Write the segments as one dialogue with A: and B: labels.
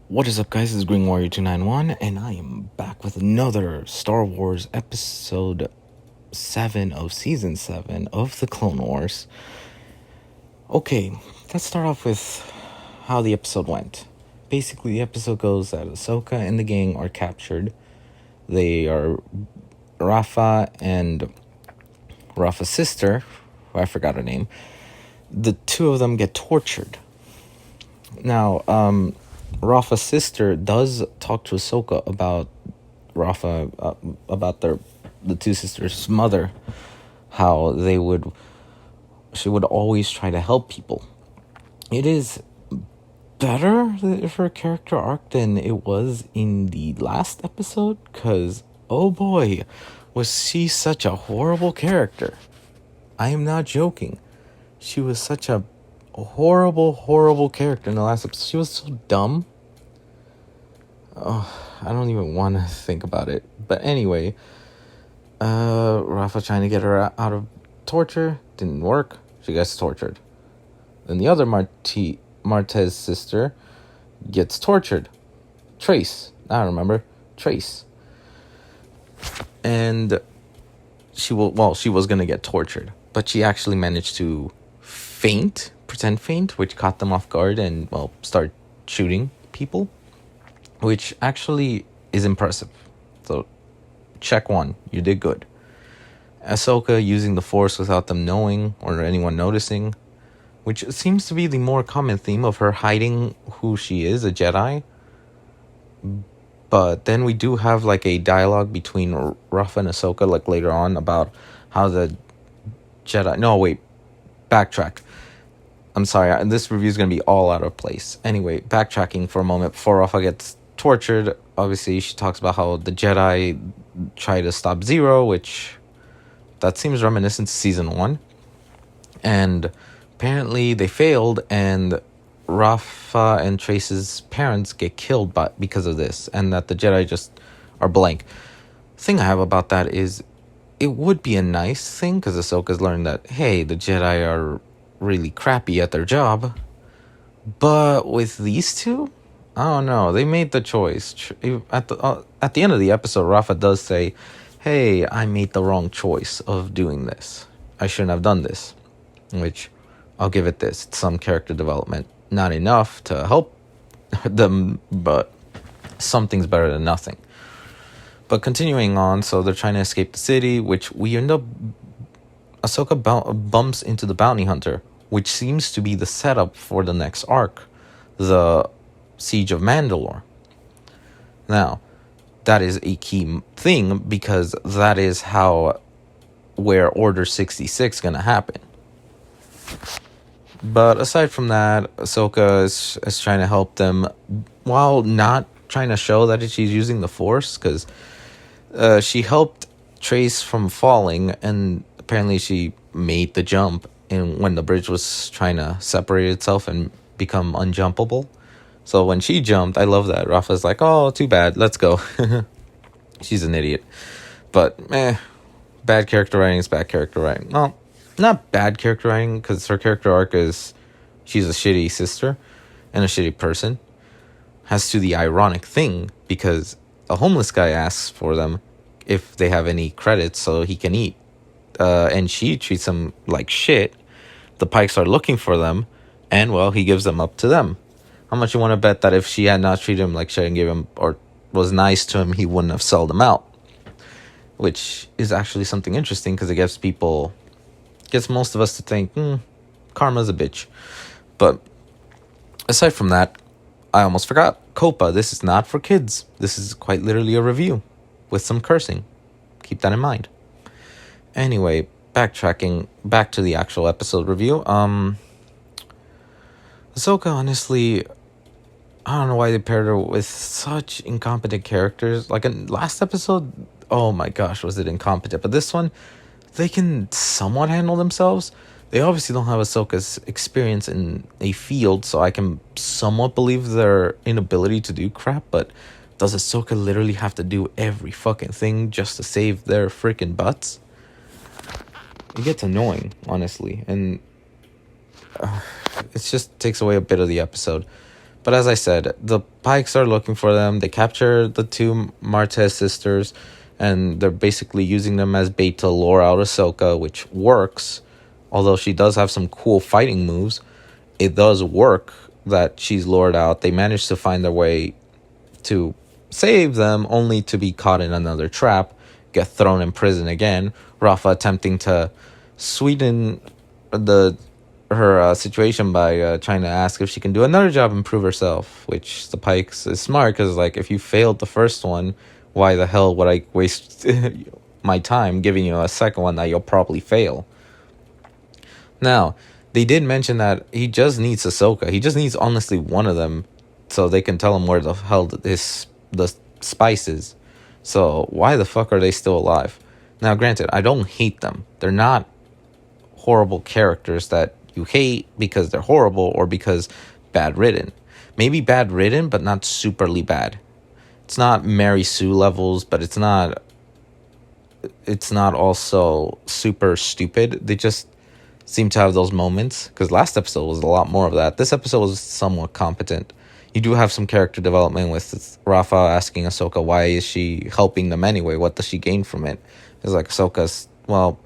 A: What is up, guys? This is Green Warrior 291, and I am back with another Star Wars episode 7 of season 7 of the Clone Wars. Okay, let's start off with how the episode went. Basically, the episode goes that Ahsoka and the gang are captured. They are Rafa and Rafa's sister, who I forgot her name. The two of them get tortured. Now, Rafa's sister does talk to Ahsoka about Rafa, about the two sisters' mother, how she would always try to help people. It is better for a character arc than it was in the last episode, because, oh boy, was she such a horrible character. I am not joking. She was such a horrible character in the last episode. She was so dumb. Oh, I don't even want to think about it. But anyway, Rafa trying to get her out of torture didn't work. She gets tortured. Then the other Martez sister gets tortured. Trace. I remember. Trace. And she was going to get tortured. But she actually managed to pretend faint, which caught them off guard and, start shooting people, which actually is impressive. So, check 1, you did good. Ahsoka using the Force without them knowing or anyone noticing, which seems to be the more common theme of her hiding who she is, a Jedi. But then we do have like a dialogue between Rafa and Ahsoka like later on about how the Jedi... No, wait. Backtrack. I'm sorry, this review is going to be all out of place. Anyway, backtracking for a moment before Rafa gets tortured. Obviously, she talks about how the Jedi try to stop Zero, which that seems reminiscent to season 1. And apparently they failed, and Rafa and Trace's parents get killed because of this, and that the Jedi just are blank. The thing I have about that is it would be a nice thing, because Ahsoka's learned that, hey, the Jedi are really crappy at their job. But with these two, I don't know. They made the choice. At the end of the episode, Rafa does say, hey, I made the wrong choice of doing this. I shouldn't have done this. Which, I'll give it this. It's some character development. Not enough to help them, but something's better than nothing. But continuing on, so they're trying to escape the city, which we end up... Ahsoka bumps into the bounty hunter, which seems to be the setup for the next arc, the Siege of Mandalore. Now, that is a key thing, because that is where Order 66 is going to happen. But aside from that, Ahsoka is trying to help them while not trying to show that she's using the Force, because she helped Trace from falling, and apparently she made the jump when the bridge was trying to separate itself and become unjumpable. So when she jumped, I love that. Rafa's like, oh, too bad, let's go. She's an idiot. But, bad character writing is bad character writing. Well, not bad character writing, because her character arc is she's a shitty sister and a shitty person. Has to the ironic thing, because a homeless guy asks for them if they have any credits so he can eat. And she treats them like shit. The Pikes are looking for them, and, he gives them up to them. How much you want to bet that if she had not treated him like shit and gave him, or was nice to him, he wouldn't have sold them out? Which is actually something interesting, because it gets most of us to think, karma's a bitch. But aside from that, I almost forgot. Copa, this is not for kids. This is quite literally a review with some cursing. Keep that in mind. Anyway, backtracking back to the actual episode review. Ahsoka, honestly, I don't know why they paired her with such incompetent characters. Like in last episode, oh my gosh, was it incompetent? But this one, they can somewhat handle themselves. They obviously don't have Ahsoka's experience in a field, so I can somewhat believe their inability to do crap, but does Ahsoka literally have to do every fucking thing just to save their freaking butts? It gets annoying, honestly, and it just takes away a bit of the episode. But as I said, the Pikes are looking for them. They capture the two Martez sisters, and they're basically using them as bait to lure out Ahsoka, which works. Although she does have some cool fighting moves, it does work that she's lured out. They manage to find their way to save them, only to be caught in another trap, get thrown in prison again. Rafa attempting to sweeten her situation by trying to ask if she can do another job and prove herself, which the Pikes is smart because, like, if you failed the first one, why the hell would I waste my time giving you a second one that you'll probably fail? Now, they did mention that he just needs Ahsoka. He just needs, honestly, one of them so they can tell him where the hell the spice is. So why the fuck are they still alive? Now, granted, I don't hate them. They're not horrible characters that you hate because they're horrible or because bad written. Maybe bad written, but not superly bad. It's not Mary Sue levels, but it's not also super stupid. They just seem to have those moments, because last episode was a lot more of that. This episode was somewhat competent. You do have some character development with Rafa asking Ahsoka why is she helping them anyway? What does she gain from it? It's like, Ahsoka's, well,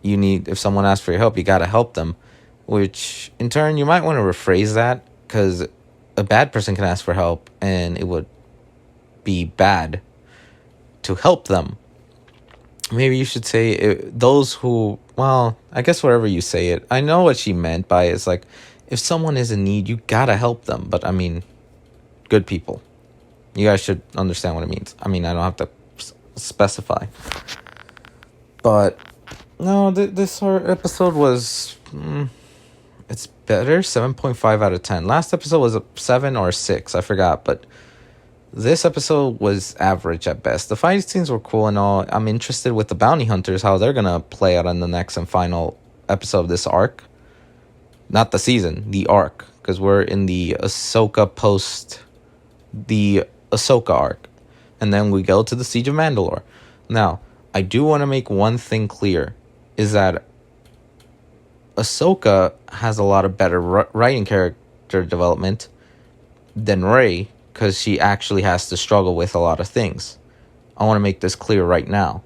A: if someone asks for your help, you gotta help them. Which, in turn, you might want to rephrase that, because a bad person can ask for help, and it would be bad to help them. Maybe you should say those who, well, I guess whatever you say it. I know what she meant by it. It's like, if someone is in need, you gotta help them. But, I mean, good people. You guys should understand what it means. I mean, I don't have to specify. But, no, this episode was, it's better. 7.5 out of 10. Last episode was a 7 or a 6. I forgot, but this episode was average at best. The fight scenes were cool and all. I'm interested with the bounty hunters, how they're going to play out in the next and final episode of this arc. Not the season, the arc. Because we're in the Ahsoka arc. And then we go to the Siege of Mandalore. Now, I do want to make one thing clear. Is that Ahsoka has a lot of better writing character development than Rey, because she actually has to struggle with a lot of things. I want to make this clear right now.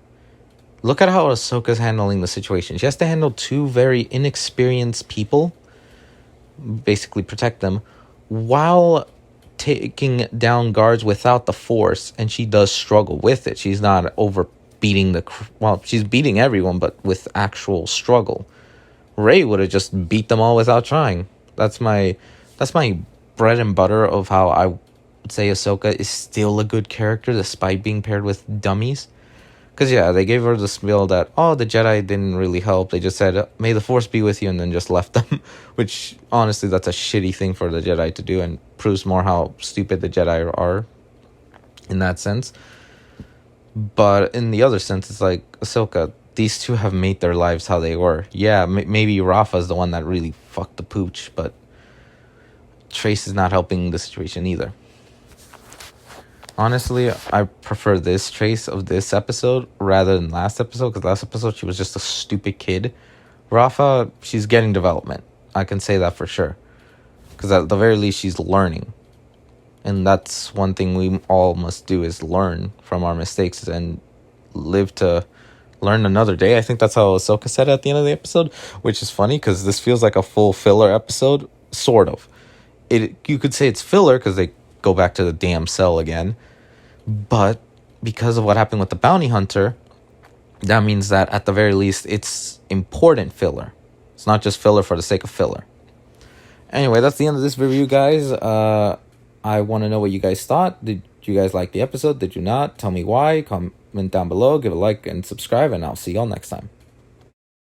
A: Look at how Ahsoka's handling the situation. She has to handle two very inexperienced people, basically protect them, while taking down guards without the Force, and she does struggle with it. She's not beating she's beating everyone, but with actual struggle. Rey would have just beat them all without trying. That's my bread and butter of how I would say Ahsoka is still a good character despite being paired with dummies. Because, yeah, they gave her the spiel that, the Jedi didn't really help. They just said, may the Force be with you, and then just left them. Which, honestly, that's a shitty thing for the Jedi to do and proves more how stupid the Jedi are in that sense. But in the other sense, it's like, Ahsoka, these two have made their lives how they were. Yeah, maybe Rafa's the one that really fucked the pooch, but Trace is not helping the situation either. Honestly, I prefer this Trace of this episode rather than last episode, because last episode she was just a stupid kid. Rafa, she's getting development. I can say that for sure. Because at the very least, she's learning. And that's one thing we all must do, is learn from our mistakes and live to learn another day. I think that's how Ahsoka said at the end of the episode, which is funny because this feels like a full filler episode, sort of. You could say it's filler because they go back to the damn cell again, but because of what happened with the bounty hunter, that means that at the very least it's important filler. It's not just filler for the sake of filler. Anyway, that's the end of this review, guys. I want to know what you guys thought. Did you guys like the episode? Did you not? Tell me why. Comment down below, give a like and subscribe, and I'll see y'all next time.